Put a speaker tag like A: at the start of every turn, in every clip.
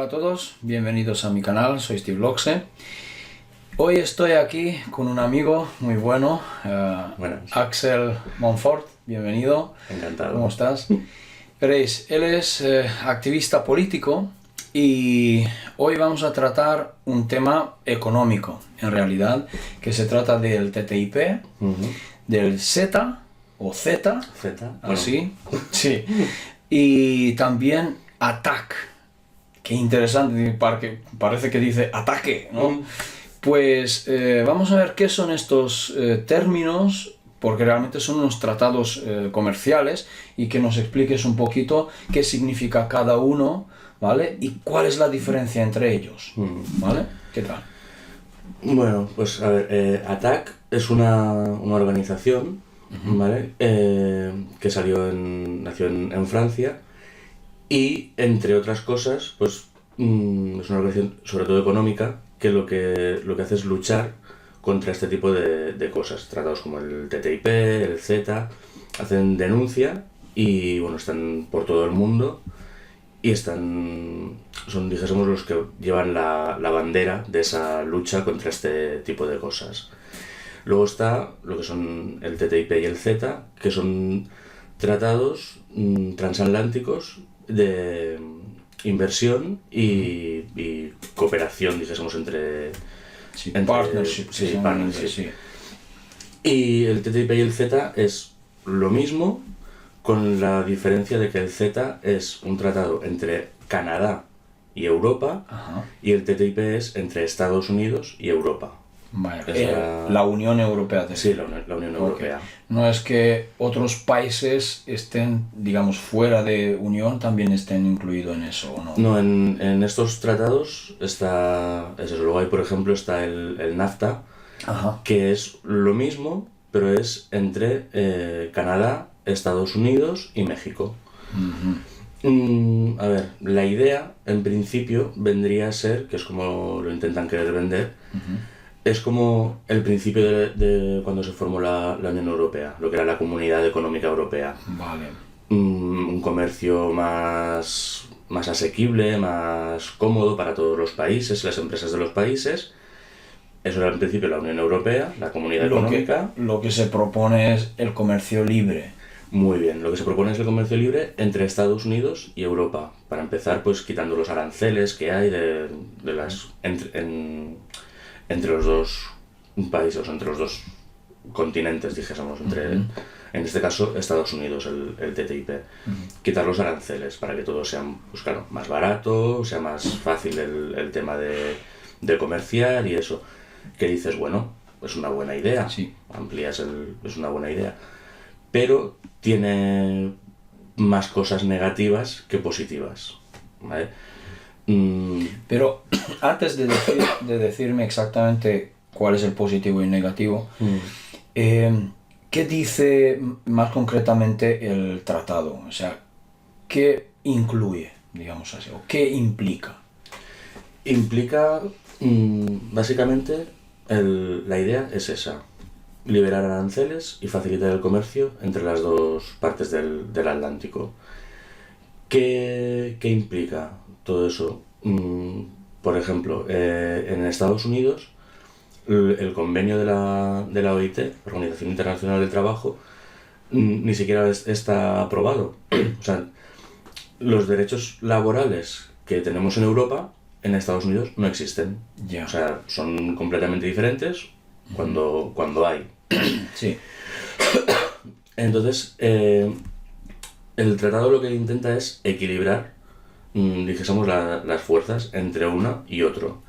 A: Hola a todos, bienvenidos a mi canal, soy Steve Loxe. Hoy estoy aquí con un amigo muy bueno, Axel Monfort, bienvenido.
B: Encantado.
A: ¿Cómo estás? Veréis, él es activista político y hoy vamos a tratar un tema económico, en realidad, que se trata del TTIP, del CETA, o Z, así, sí, y también ATAC. Qué interesante, parece que dice ataque, ¿no? Pues vamos a ver qué son estos términos, porque realmente son unos tratados comerciales, y que nos expliques un poquito qué significa cada uno, ¿vale? Y cuál es la diferencia entre ellos, ¿vale? ¿Qué tal?
B: Bueno, pues a ver, ATAC es una organización, ¿vale? Que nació en Francia. Y, entre otras cosas, pues es una organización sobre todo económica que lo que hace es luchar contra este tipo de cosas. Tratados como el TTIP, el CETA, hacen denuncia y, bueno, están por todo el mundo y son, dijésemos, los que llevan la bandera de esa lucha contra este tipo de cosas. Luego está lo que son el TTIP y el CETA, que son tratados transatlánticos de inversión y cooperación, dijésemos, entre
A: partnership.
B: Sí. Y el TTIP y el CETA es lo mismo, con la diferencia de que el CETA es un tratado entre Canadá y Europa. Y el TTIP es entre Estados Unidos y Europa.
A: Vale. La Unión Europea.
B: Sí, la Unión Europea.
A: No es que otros países estén, digamos, fuera de Unión, también estén incluidos en eso, ¿no?
B: No, en estos tratados está eso. Luego hay, por ejemplo, está el NAFTA, que es lo mismo, pero es entre Canadá, Estados Unidos y México. A ver, la idea, en principio, vendría a ser, que es como lo intentan querer vender, es como el principio de cuando se formó la Unión Europea, lo que era la Comunidad Económica Europea.
A: Vale.
B: Un comercio más asequible, más cómodo para todos los países, las empresas de los países. Eso era en principio la Unión Europea, la Comunidad Económica.
A: Lo que se propone es el comercio libre.
B: Muy bien, lo que se propone es el comercio libre entre Estados Unidos y Europa. Para empezar, pues quitando los aranceles que hay entre los dos países, entre los dos continentes, dijésemos, en este caso Estados Unidos, el TTIP. Quitar los aranceles para que todo sea, pues claro, más barato, sea más fácil el tema de comerciar y eso. Que dices, bueno, es una buena idea,
A: sí.
B: Es una buena idea, pero tiene más cosas negativas que positivas, ¿vale?
A: Pero antes de decirme exactamente cuál es el positivo y el negativo, ¿qué dice más concretamente el tratado? O sea, ¿qué incluye, digamos así, o qué implica?
B: Implica, básicamente, la idea es esa: liberar aranceles y facilitar el comercio entre las dos partes del Atlántico. ¿Qué implica todo eso? Por ejemplo, en Estados Unidos, el convenio de la OIT, Organización Internacional del Trabajo, ni siquiera está aprobado. O sea, los derechos laborales que tenemos en Europa, en Estados Unidos no existen.
A: Yeah.
B: O sea, son completamente diferentes cuando hay.
A: Sí.
B: Entonces, el tratado lo que intenta es equilibrar, dijésemos, las fuerzas entre uno y otro.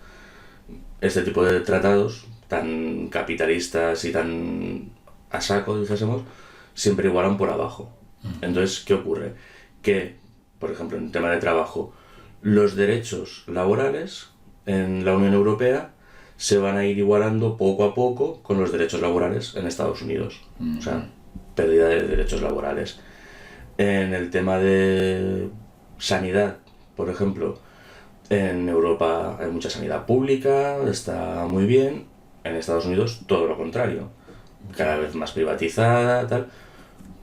B: Este tipo de tratados tan capitalistas y tan a saco, dijésemos, siempre igualan por abajo. Entonces, ¿qué ocurre? Que, por ejemplo, en el tema de trabajo, los derechos laborales en la Unión Europea se van a ir igualando poco a poco con los derechos laborales en Estados Unidos. O sea, pérdida de derechos laborales. En el tema de sanidad, por ejemplo, en Europa hay mucha sanidad pública, está muy bien. En Estados Unidos todo lo contrario, cada vez más privatizada, tal.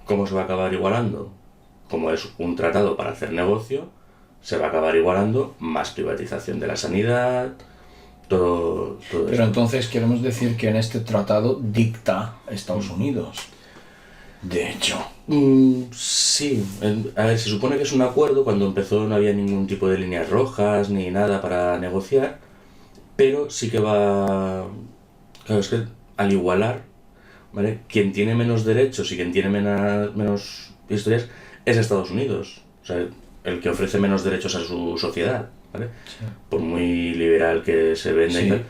B: ¿Cómo se va a acabar igualando? Como es un tratado para hacer negocio, se va a acabar igualando, más privatización de la sanidad, todo
A: Pero
B: esto.
A: entonces queremos decir que en este tratado dicta Estados Unidos. De hecho.
B: Sí, a ver, se supone que es un acuerdo, cuando empezó no había ningún tipo de líneas rojas ni nada para negociar, pero sí que va... Claro, es que al igualar, ¿vale? Quien tiene menos derechos y quien tiene menos historias es Estados Unidos, o sea, el que ofrece menos derechos a su sociedad, ¿vale?
A: Sí.
B: Por muy liberal que se venda y
A: Sí.
B: tal,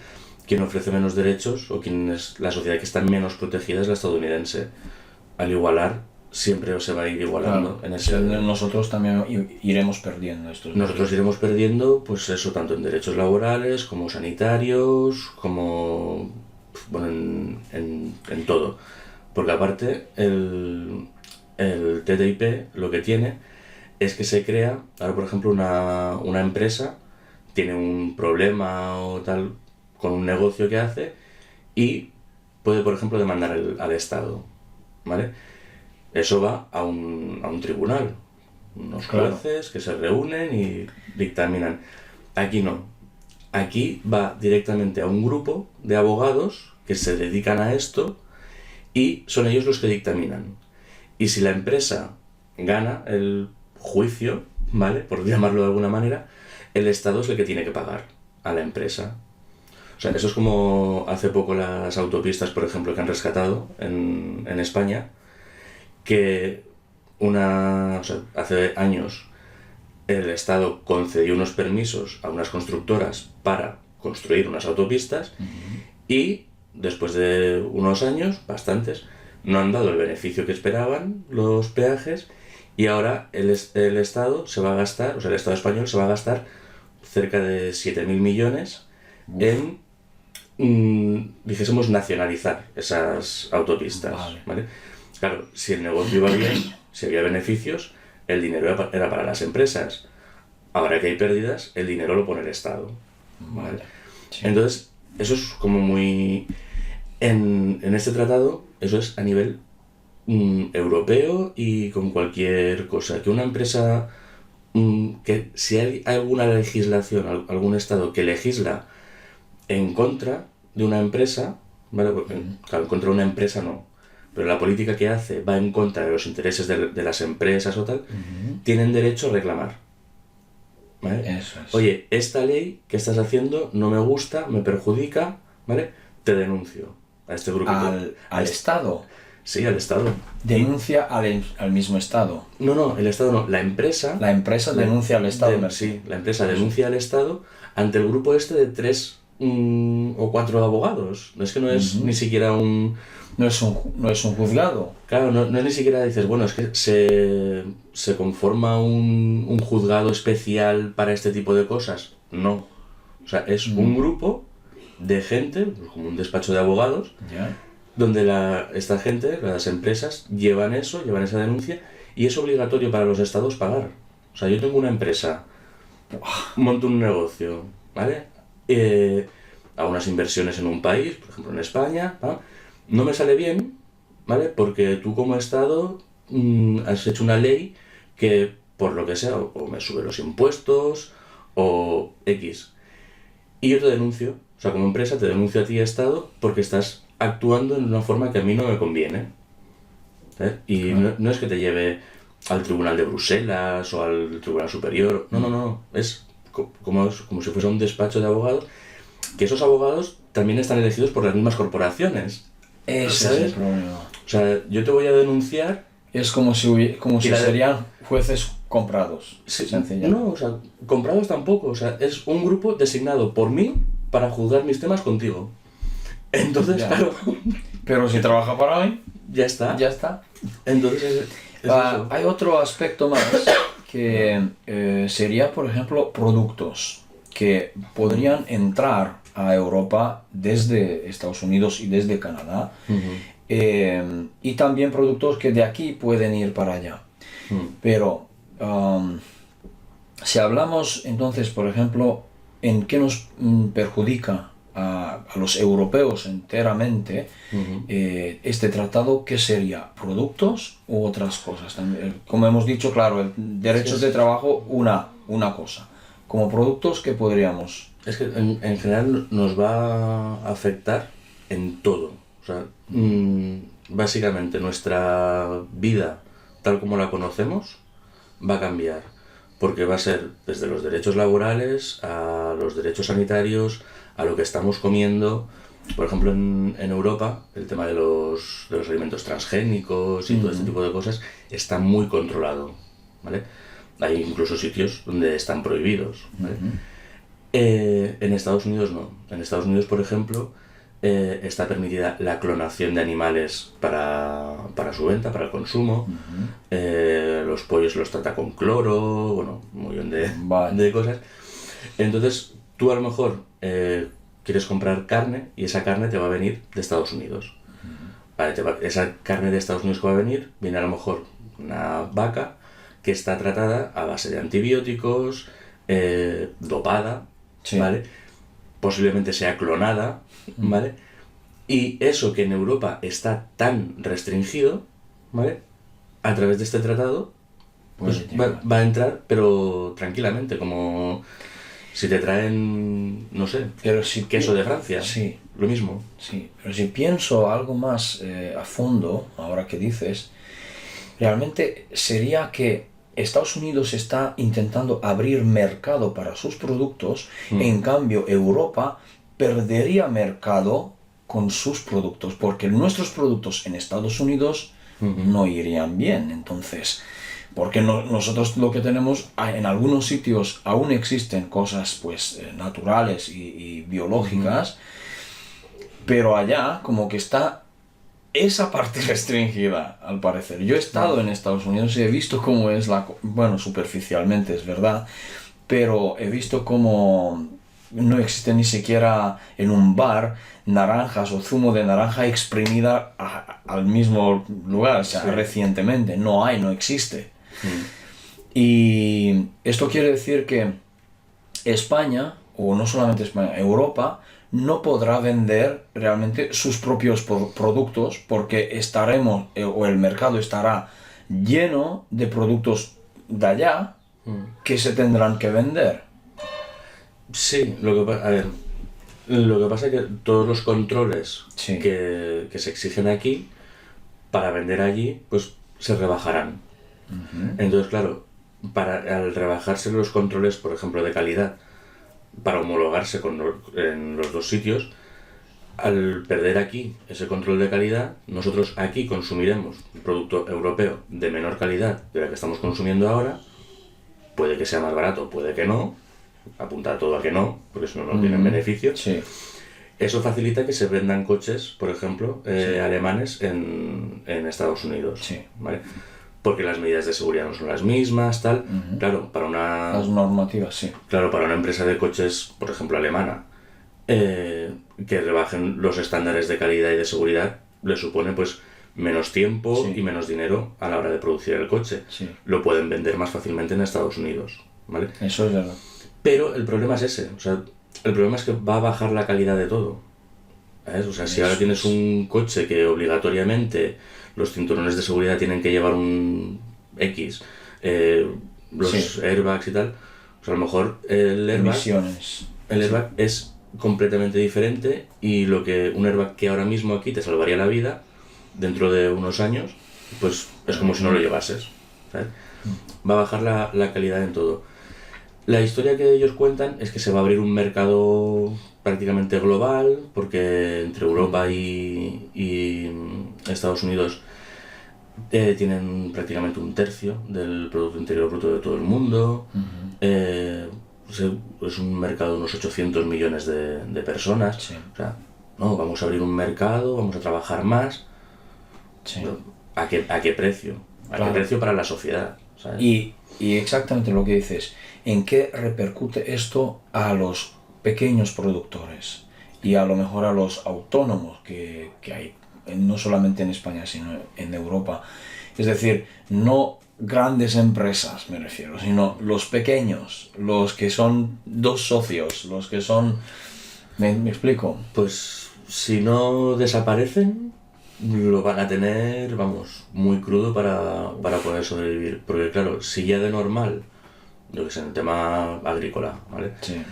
B: quien ofrece menos derechos o quien es la sociedad que está menos protegida es la estadounidense. Al igualar, siempre se va a ir igualando
A: Claro,
B: en
A: o sea,
B: ese...
A: nosotros también iremos perdiendo estos
B: Nosotros iremos perdiendo, pues eso, tanto en derechos laborales, como sanitarios, como... bueno, en todo. Porque aparte, el TTIP lo que tiene es que se crea, ahora por ejemplo, una empresa tiene un problema o tal con un negocio que hace y puede, por ejemplo, demandar al Estado, ¿vale? Eso va a un tribunal, unos
A: Claro.
B: jueces que se reúnen y dictaminan. Aquí no. Aquí va directamente a un grupo de abogados que se dedican a esto y son ellos los que dictaminan. Y si la empresa gana el juicio, ¿vale? Por llamarlo de alguna manera, el Estado es el que tiene que pagar a la empresa. O sea, eso es como hace poco las autopistas, por ejemplo, que han rescatado en España, que o sea, hace años el Estado concedió unos permisos a unas constructoras para construir unas autopistas y después de unos años, bastantes, no han dado el beneficio que esperaban los peajes y ahora el Estado se va a gastar, o sea, el Estado español se va a gastar cerca de 7.000 millones en, dijésemos, nacionalizar esas autopistas, ¿vale? Claro, si el negocio iba bien, si había beneficios, el dinero era para las empresas. Ahora que hay pérdidas, el dinero lo pone el Estado, ¿vale?
A: Sí.
B: Entonces, eso es como muy... En este tratado, eso es a nivel europeo y con cualquier cosa. Que una empresa, que si hay alguna legislación, algún Estado que legisla en contra de una empresa, ¿vale? Porque, claro, en contra de una empresa no, pero la política que hace va en contra de los intereses de las empresas o tal, tienen derecho a reclamar. ¿Vale?
A: Eso es.
B: Oye, esta ley que estás haciendo no me gusta, me perjudica, ¿vale? Te denuncio a este grupito.
A: Al Estado.
B: Sí, al Estado.
A: Denuncia al mismo Estado.
B: No, el Estado no, la empresa...
A: La empresa denuncia al Estado.
B: Sí, la empresa denuncia al Estado ante el grupo este de 3 o 4 abogados. Es que no es ni siquiera un...
A: No es un juzgado.
B: Claro, no es ni siquiera dices, bueno, es que se conforma un juzgado especial para este tipo de cosas. No. O sea, es un grupo de gente, pues como un despacho de abogados,
A: Ya.
B: donde esta gente, las empresas, llevan esa denuncia y es obligatorio para los estados pagar. O sea, yo tengo una empresa, monto un negocio, ¿vale? Hago unas inversiones en un país, por ejemplo en España, ¿va? No me sale bien, ¿vale? Porque tú como Estado has hecho una ley que, por lo que sea, o me sube los impuestos, o X. Y yo te denuncio, o sea, como empresa te denuncio a ti, Estado, porque estás actuando en una forma que a mí no me conviene. ¿Sabes? Y no es que te lleve al Tribunal de Bruselas o al Tribunal Superior, no. Es como si fuese un despacho de abogados, que esos abogados también están elegidos por las mismas corporaciones.
A: Ese
B: ¿sabes?
A: es el problema.
B: O sea, yo te voy a denunciar...
A: Es como si serían jueces comprados.
B: Sí,
A: sencillamente.
B: no, o sea, comprados tampoco. O sea, es un grupo designado por mí para juzgar mis temas contigo. Entonces,
A: Ya.
B: claro,
A: Pero si trabaja para mí,
B: ya está.
A: ya está.
B: Entonces, es eso.
A: Hay otro aspecto más que sería, por ejemplo, productos que podrían entrar a Europa desde Estados Unidos y desde Canadá, y también productos que de aquí pueden ir para allá. Pero si hablamos entonces, por ejemplo, en qué nos perjudica a los europeos enteramente este tratado, ¿qué sería? ¿Productos u otras cosas? También, como hemos dicho, claro, derechos de trabajo, una una cosa. Como productos que podríamos...
B: Es que en general nos va a afectar en todo. O sea, básicamente nuestra vida, tal como la conocemos, va a cambiar. Porque va a ser desde los derechos laborales a los derechos sanitarios, a lo que estamos comiendo. Por ejemplo, en Europa, el tema de los alimentos transgénicos y todo este tipo de cosas está muy controlado, ¿vale? Hay incluso sitios donde están prohibidos, ¿vale? En Estados Unidos no. En Estados Unidos, por ejemplo, está permitida la clonación de animales para su venta, para el consumo. Los pollos los trata con cloro, bueno, un millón de cosas. Entonces, tú a lo mejor quieres comprar carne y esa carne te va a venir de Estados Unidos. Vale, esa carne de Estados Unidos que va a venir, viene a lo mejor una vaca que está tratada a base de antibióticos, dopada,
A: Sí.
B: ¿vale? Posiblemente sea clonada, ¿vale? Y eso que en Europa está tan restringido, ¿vale? A través de este tratado, pues va a entrar, pero tranquilamente, como si te traen, no sé,
A: Pero si
B: queso de Francia,
A: sí,
B: lo mismo.
A: sí, pero si pienso algo más a fondo, ahora que dices, realmente sería que Estados Unidos está intentando abrir mercado para sus productos, en cambio Europa perdería mercado con sus productos, porque nuestros productos en Estados Unidos no irían bien. Entonces, porque nosotros lo que tenemos, en algunos sitios aún existen cosas pues naturales y biológicas, pero allá como que está esa parte restringida, al parecer. Yo he estado en Estados Unidos y he visto cómo es bueno, superficialmente es verdad, pero he visto cómo no existe ni siquiera en un bar naranjas o zumo de naranja exprimida al mismo lugar, o sea, recientemente. No hay, no existe. Y esto quiere decir que España, o no solamente España, Europa, no podrá vender realmente sus propios productos porque estaremos, o el mercado estará lleno de productos de allá que se tendrán que vender.
B: Sí, lo que pasa es que todos los controles
A: Sí.
B: que se exigen aquí para vender allí, pues se rebajarán. Entonces, claro, al rebajarse los controles, por ejemplo, de calidad, para homologarse en los dos sitios, al perder aquí ese control de calidad, nosotros aquí consumiremos un producto europeo de menor calidad de la que estamos consumiendo ahora. Puede que sea más barato, puede que no, apunta todo a que no, porque si no, no tienen beneficio.
A: Sí.
B: Eso facilita que se vendan coches, por ejemplo, alemanes en Estados Unidos,
A: Sí.
B: ¿vale? Porque las medidas de seguridad no son las mismas, tal. Claro,
A: Las normativas, sí.
B: Claro, para una empresa de coches, por ejemplo, alemana, que rebajen los estándares de calidad y de seguridad, le supone pues menos tiempo y menos dinero a la hora de producir el coche.
A: Sí.
B: Lo pueden vender más fácilmente en Estados Unidos, ¿vale?
A: Eso es verdad.
B: Pero el problema es ese, o sea, el problema es que va a bajar la calidad de todo, ¿sabes? O sea, si ahora tienes un coche que obligatoriamente los cinturones de seguridad tienen que llevar un X, los airbags y tal, pues a lo mejor el airbag es completamente diferente y lo que un airbag que ahora mismo aquí te salvaría la vida, dentro de unos años, pues es como si no lo llevases, ¿sabes? Va a bajar la calidad en todo. La historia que ellos cuentan es que se va a abrir un mercado prácticamente global, porque entre Europa y Estados Unidos tienen prácticamente un tercio del Producto Interior Bruto de todo el mundo. Es un mercado de unos 800 millones de personas.
A: Sí.
B: O sea, no, vamos a abrir un mercado, vamos a trabajar más.
A: Sí.
B: ¿A qué precio? ¿A qué precio para la sociedad? ¿Sabes?
A: Y exactamente lo que dices, ¿en qué repercute esto a los pequeños productores y a lo mejor a los autónomos que hay, no solamente en España, sino en Europa? Es decir, no grandes empresas, me refiero, sino los pequeños, los que son dos socios, los que son... ¿Me explico?
B: Pues si no desaparecen, lo van a tener, vamos, muy crudo para poder sobrevivir. Porque claro, si ya de normal yo que sé, en el tema agrícola, ¿vale?
A: Sí.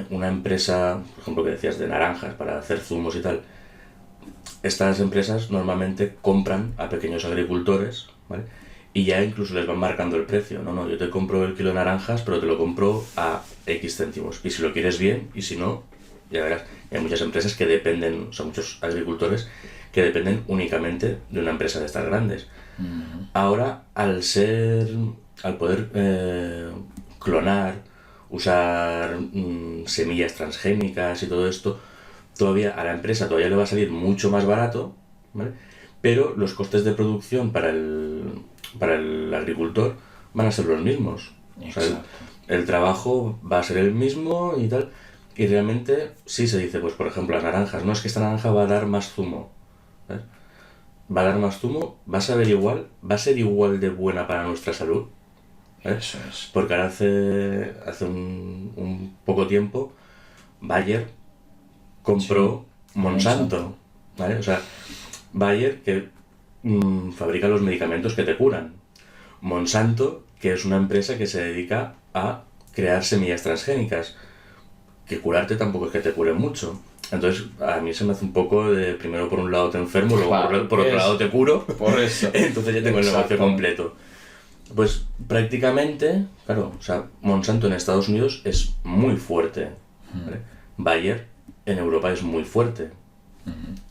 B: Una empresa, por ejemplo, que decías de naranjas para hacer zumos y tal, estas empresas normalmente compran a pequeños agricultores, ¿vale? Y ya incluso les van marcando el precio. No, yo te compro el kilo de naranjas, pero te lo compro a X céntimos. Y si lo quieres bien, y si no, ya verás. Y hay muchas empresas que dependen, o sea, muchos agricultores que dependen únicamente de una empresa de estas grandes. Ahora, al poder clonar, usar semillas transgénicas y todo esto, todavía a la empresa todavía le va a salir mucho más barato, ¿vale? Pero los costes de producción para el agricultor van a ser los mismos. O sea, el trabajo va a ser el mismo y tal. Y realmente sí se dice, pues por ejemplo, las naranjas, no es que esta naranja va a dar más zumo, ¿sabes? Va a dar más zumo, va a saber igual, va a ser igual de buena para nuestra salud, ¿sabes?
A: Eso es.
B: Porque ahora hace un poco tiempo Bayer compró Monsanto, ¿vale? O sea, Bayer que fabrica los medicamentos que te curan. Monsanto, que es una empresa que se dedica a crear semillas transgénicas, que curarte tampoco es que te cure mucho. Entonces, a mí se me hace un poco de, primero por un lado te enfermo, luego por otro lado te curo.
A: Por eso.
B: Entonces ya tengo el negocio completo. Pues prácticamente, claro, o sea, Monsanto en Estados Unidos es muy fuerte, ¿vale? Bayer en Europa es muy fuerte.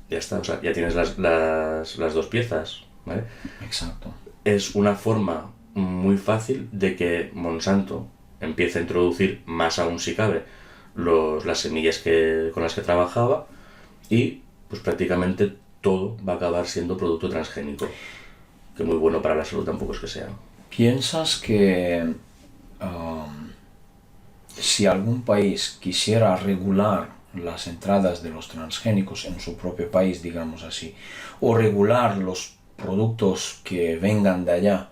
B: Ya está, o sea, ya tienes las dos piezas, ¿vale?
A: Exacto.
B: Es una forma muy fácil de que Monsanto empiece a introducir, más aún si cabe, las semillas con las que trabajaba, y pues prácticamente todo va a acabar siendo producto transgénico, que muy bueno para la salud tampoco es que sea.
A: ¿Piensas que si algún país quisiera regular las entradas de los transgénicos en su propio país, digamos así, o regular los productos que vengan de allá,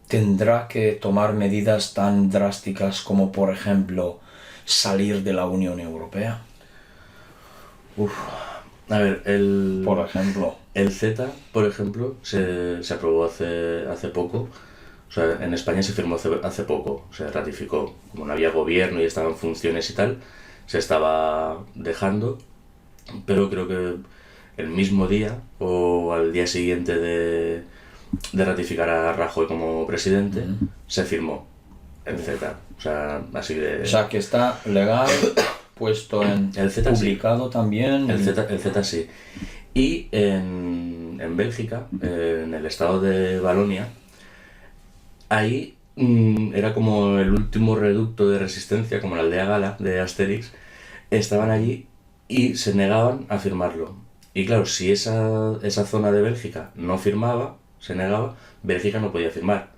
A: tendrá que tomar medidas tan drásticas como, por ejemplo, salir de la Unión Europea?
B: A ver,
A: Por ejemplo.
B: el CETA, por ejemplo, se aprobó hace poco. O sea, en España se firmó hace poco, se ratificó. Como no había gobierno y estaba en funciones y tal, se estaba dejando, pero creo que el mismo día o al día siguiente de ratificar a Rajoy como presidente, se firmó el CETA. O sea, así de...
A: O sea, que está legal, puesto en...
B: El CETA
A: publicado
B: sí.
A: también.
B: El CETA sí. Y en Bélgica, en el estado de Valonia, ahí era como el último reducto de resistencia, como la aldea Gala de Asterix. Estaban allí y se negaban a firmarlo. Y claro, si esa zona de Bélgica no firmaba, se negaba, Bélgica no podía firmar.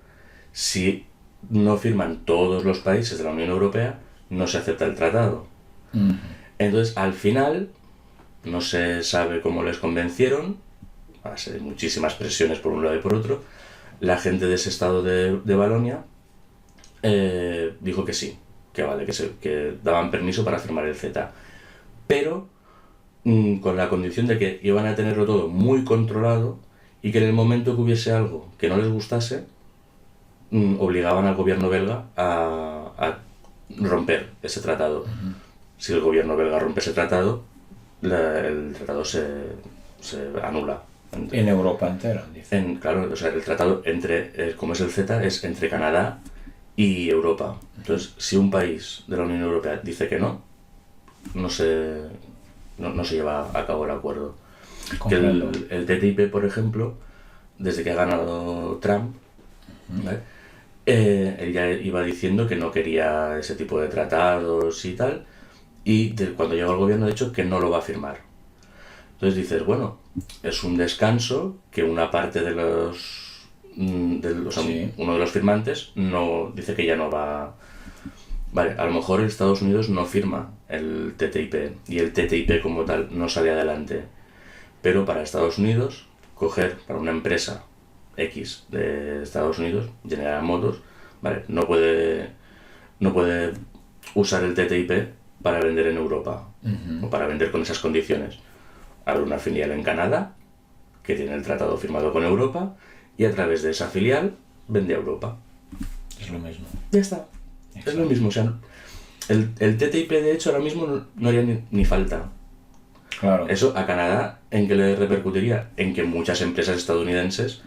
B: Si no firman todos los países de la Unión Europea, no se acepta el tratado. Entonces, al final, no se sabe cómo les convencieron, a base de muchísimas presiones por un lado y por otro, la gente de ese estado de Valonia dijo que sí, que vale, que daban permiso para firmar el CETA. Pero con la condición de que iban a tenerlo todo muy controlado y que en el momento que hubiese algo que no les gustase, obligaban al gobierno belga a romper ese tratado. Si el gobierno belga rompe ese tratado, el tratado se anula.
A: En Europa entera, dice.
B: Claro, o sea, el tratado como es el CETA, es entre Canadá y Europa. Entonces, si un país de la Unión Europea dice que no se lleva a cabo el acuerdo. Que el TTIP, por ejemplo, desde que ha ganado Trump, ¿vale? Él ya iba diciendo que no quería ese tipo de tratados y tal, y cuando llegó al gobierno ha dicho que no lo va a firmar. Entonces dices, bueno, es un descanso que una parte de
A: Sí.
B: uno de los firmantes no dice que ya no va. Vale, a lo mejor Estados Unidos no firma el TTIP y el TTIP como tal no sale adelante, pero para Estados Unidos, para una empresa X de Estados Unidos, General Motors, vale, no puede usar el TTIP para vender en Europa o para vender con esas condiciones. Abre una filial en Canadá que tiene el tratado firmado con Europa y a través de esa filial vende a Europa.
A: Es lo mismo.
B: Ya está.
A: Exacto.
B: Es lo mismo. O sea, el TTIP de hecho ahora mismo no haría ni falta.
A: Claro.
B: Eso a Canadá, ¿en qué le repercutiría? En que muchas empresas estadounidenses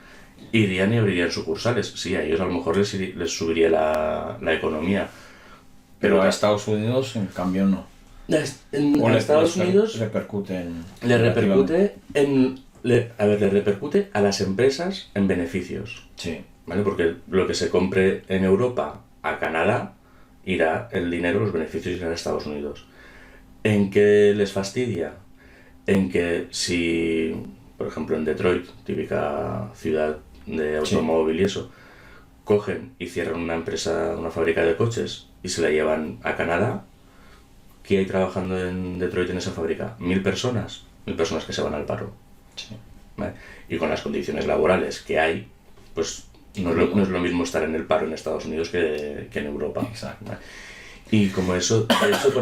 B: irían y abrirían sucursales. Sí, a ellos a lo mejor les subiría la economía.
A: Pero a Estados Unidos, en cambio, no.
B: A Estados Unidos
A: repercute en...
B: le repercute le repercute a las empresas en beneficios.
A: Sí.
B: ¿Vale? Porque lo que se compre en Europa a Canadá irá el dinero, los beneficios irán a Estados Unidos. ¿En qué les fastidia? En que si, por ejemplo, en Detroit, típica ciudad de automóvil y eso, cogen y cierran una empresa, una fábrica de coches y se la llevan a Canadá, ¿qué hay trabajando en Detroit en esa fábrica? 1.000 personas, 1.000 personas que se van al paro.
A: Sí.
B: ¿Vale? Y con las condiciones laborales que hay, pues no es lo mismo estar en el paro en Estados Unidos que en Europa.
A: Exacto.
B: ¿Vale? Y como eso, de hecho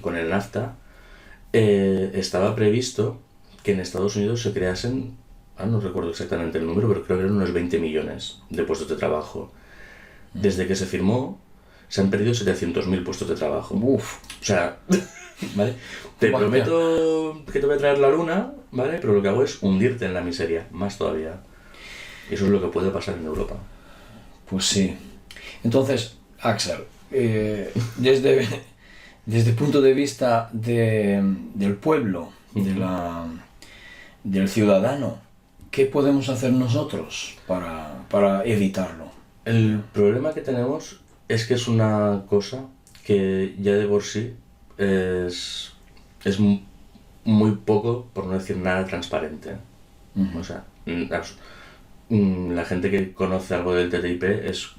B: con el NAFTA, estaba previsto que en Estados Unidos se creasen, no recuerdo exactamente el número, pero creo que eran unos 20 millones de puestos de trabajo. Desde que se firmó, se han perdido 700.000 puestos de trabajo.
A: Uf.
B: O sea, ¿vale? Te prometo que te voy a traer la luna, ¿vale? Pero lo que hago es hundirte en la miseria, más todavía. Y eso es lo que puede pasar en Europa.
A: Pues sí. Entonces, Axel, desde el punto de vista del pueblo, del ciudadano, ¿qué podemos hacer nosotros para evitarlo?
B: El problema que tenemos es que es una cosa que ya de por sí es muy poco, por no decir nada, transparente. O sea, la gente que conoce algo del TTIP es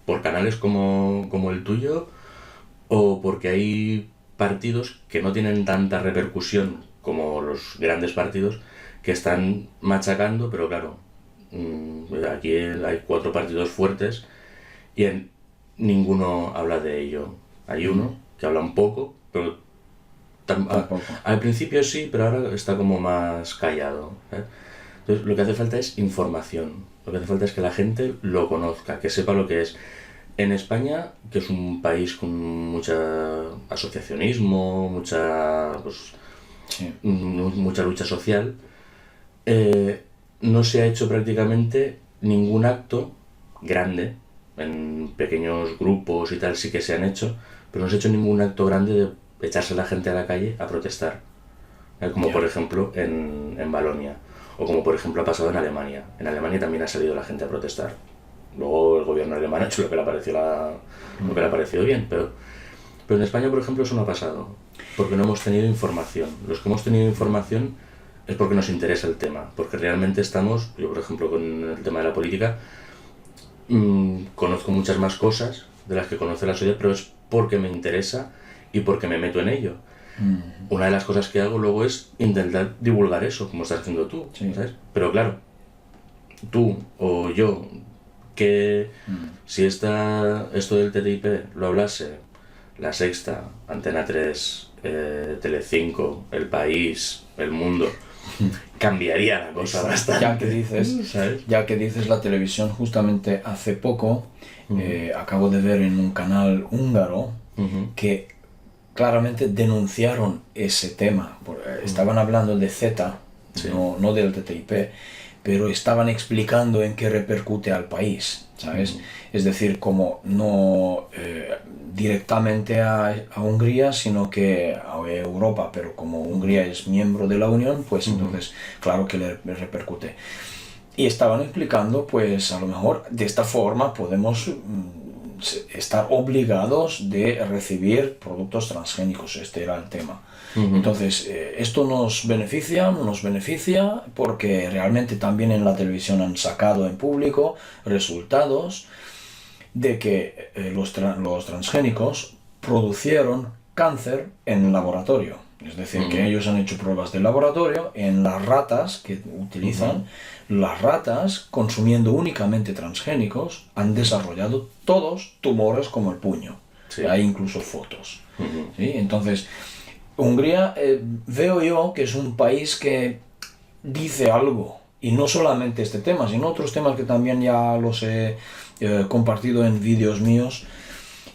B: por canales como el tuyo o porque hay partidos que no tienen tanta repercusión como los grandes partidos que están machacando, pero claro, aquí hay 4 partidos fuertes y ninguno habla de ello. Hay uno que habla un poco, pero al principio sí, pero ahora está como más callado. Entonces lo que hace falta es información, lo que hace falta es que la gente lo conozca, que sepa lo que es. En España, que es un país con mucha asociacionismo, mucha lucha social, no se ha hecho prácticamente ningún acto grande. En pequeños grupos y tal sí que se han hecho, pero no se ha hecho ningún acto grande de echarse a la gente a la calle a protestar. Como por ejemplo en Valonia, o como por ejemplo ha pasado en Alemania. En Alemania también ha salido la gente a protestar. Luego el gobierno alemán ha hecho lo que le ha parecido bien, pero en España, por ejemplo, eso no ha pasado, porque no hemos tenido información. Los que hemos tenido información es porque nos interesa el tema, porque realmente estamos, yo por ejemplo con el tema de la política, conozco muchas más cosas de las que conoce la sociedad, pero es porque me interesa y porque me meto en ello. Una de las cosas que hago luego es intentar divulgar eso, como estás haciendo tú, ¿sabes? Pero claro, tú o yo, que si esto del TTIP lo hablase La Sexta, Antena 3, Telecinco, El País, El Mundo, cambiaría la cosa bastante.
A: Ya que dices la televisión, justamente hace poco acabo de ver en un canal húngaro que claramente denunciaron ese tema. Estaban hablando de CETA, no del TTIP, pero estaban explicando en qué repercute al país, ¿sabes? Es decir, como no directamente a Hungría, sino que a Europa, pero como Hungría es miembro de la Unión, pues entonces claro que le repercute. Y estaban explicando, pues a lo mejor de esta forma podemos estar obligados de recibir productos transgénicos. Este era el tema. Entonces, esto nos beneficia porque realmente también en la televisión han sacado en público resultados de que los transgénicos producieron cáncer en laboratorio. Es decir, que ellos han hecho pruebas de laboratorio en las ratas que utilizan. Las ratas, consumiendo únicamente transgénicos, han desarrollado todos tumores como el puño. Hay incluso fotos. ¿Sí? Entonces, Hungría veo yo que es un país que dice algo, Y no solamente este tema, sino otros temas que también ya los he compartido en vídeos míos.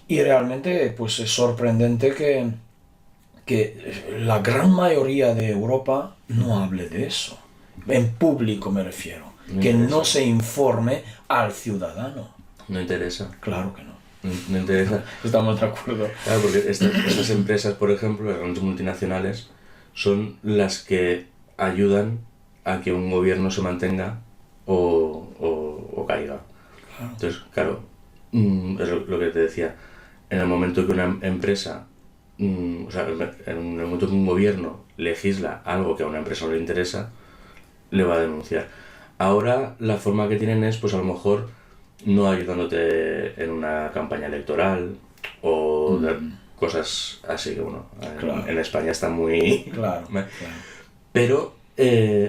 A: Y realmente pues es sorprendente que la gran mayoría de Europa no hable de eso. En público me refiero. Que no se informe al ciudadano.
B: No interesa.
A: Claro que no.
B: No interesa.
A: Estamos de acuerdo.
B: Claro, porque estas empresas, por ejemplo, las grandes multinacionales, son las que ayudan a que un gobierno se mantenga o caiga.
A: Claro.
B: Entonces, claro, es lo que te decía. En el momento que una empresa, o sea, en el momento que un gobierno legisla algo que a una empresa no le interesa, le va a denunciar. Ahora la forma que tienen es, pues a lo mejor, no ayudándote en una campaña electoral o cosas así que, bueno,
A: Claro.
B: en España está muy...
A: Claro.
B: Pero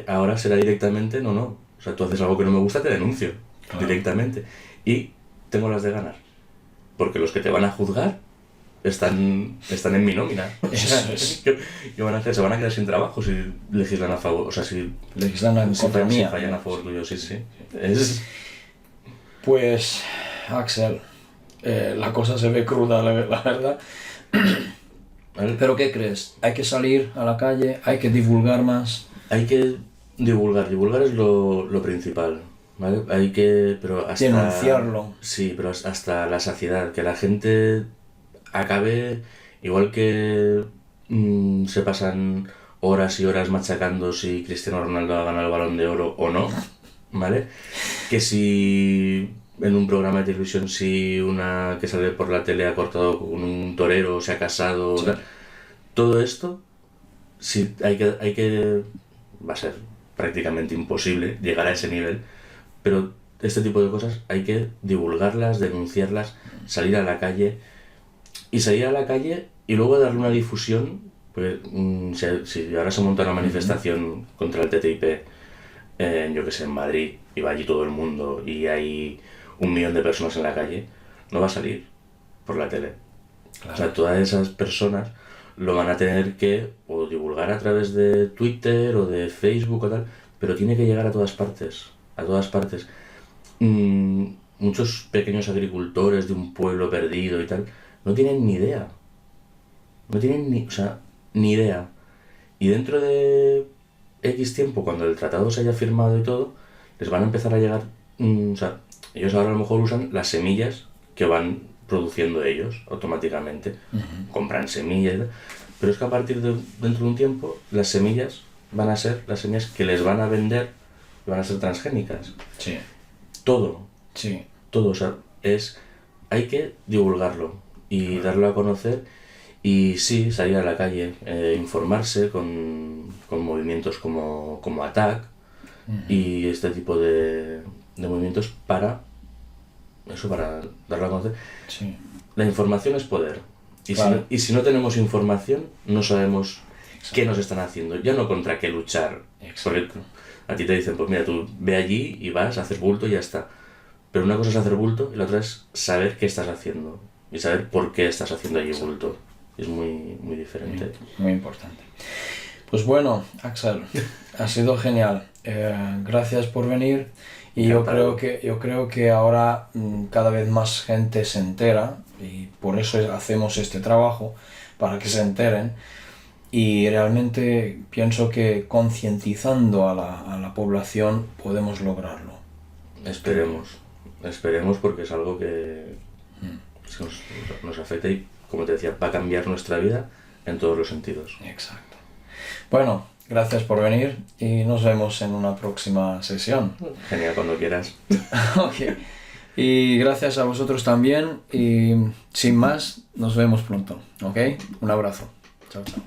B: ahora será directamente, no. O sea, tú haces algo que no me gusta, te denuncio directamente. Y tengo las de ganar. Porque los que te van a juzgar están en mi nómina. O sea, ¿qué van a hacer? Se van a quedar sin trabajo si legislan a favor. O sea, si
A: Legislan en contra mía.
B: si fallan a favor tuyo, sí. Es...
A: Pues, Axel, la cosa se ve cruda, la verdad.
B: ¿Vale?
A: ¿Pero qué crees? ¿Hay que salir a la calle? ¿Hay que divulgar más?
B: Hay que divulgar es lo principal, ¿vale? Hay que, pero hasta...
A: Denunciarlo.
B: Sí, pero hasta la saciedad, que la gente acabe, igual que se pasan horas y horas machacando si Cristiano Ronaldo ha ganado el Balón de Oro o no, ¿vale? Que si en un programa de televisión, si una que sale por la tele ha cortado con un torero, se ha casado,
A: Sí.
B: todo esto, sí, hay que va a ser prácticamente imposible llegar a ese nivel, pero este tipo de cosas hay que divulgarlas, denunciarlas, salir a la calle y luego darle una difusión, porque si ahora se monta una manifestación contra el TTIP, yo que sé, en Madrid, y va allí todo el mundo y hay 1 millón de personas en la calle, no va a salir por la tele.
A: Claro.
B: O sea, todas esas personas lo van a tener que o divulgar a través de Twitter o de Facebook o tal, pero tiene que llegar a todas partes, muchos pequeños agricultores de un pueblo perdido y tal, no tienen ni idea. No tienen ni idea. Y dentro de X tiempo, cuando el tratado se haya firmado y todo, les van a empezar a llegar... o sea, ellos ahora a lo mejor usan las semillas que van produciendo ellos automáticamente. Compran semillas y tal. Pero es que a partir de dentro de un tiempo, las semillas van a ser las semillas que les van a vender y van a ser transgénicas.
A: Sí.
B: Todo.
A: Sí.
B: Todo, o sea, hay que divulgarlo y darlo a conocer y sí, salir a la calle, informarse con movimientos como ATTAC y este tipo de movimientos para darlo a conocer.
A: Sí.
B: La información es poder y,
A: Claro.
B: si no tenemos información no sabemos qué nos están haciendo, ya no contra qué luchar.
A: Exacto.
B: Porque a ti te dicen, pues mira, tú ve allí y vas, haces bulto y ya está. Pero una cosa es hacer bulto y la otra es saber qué estás haciendo y saber por qué estás haciendo allí bulto. Es muy, muy diferente.
A: Muy importante. Pues bueno, Axel, ha sido genial. Gracias por venir. Y yo creo que ahora cada vez más gente se entera y por eso hacemos este trabajo, para que se enteren. Y realmente pienso que concientizando a la población podemos lograrlo.
B: Esperemos porque es algo que nos afecta y, como te decía, va a cambiar nuestra vida en todos los sentidos.
A: Exacto. Bueno, gracias por venir y nos vemos en una próxima sesión.
B: Genial, cuando quieras.
A: Ok. Y gracias a vosotros también y sin más, nos vemos pronto. ¿Ok? Un abrazo. Chao, chao.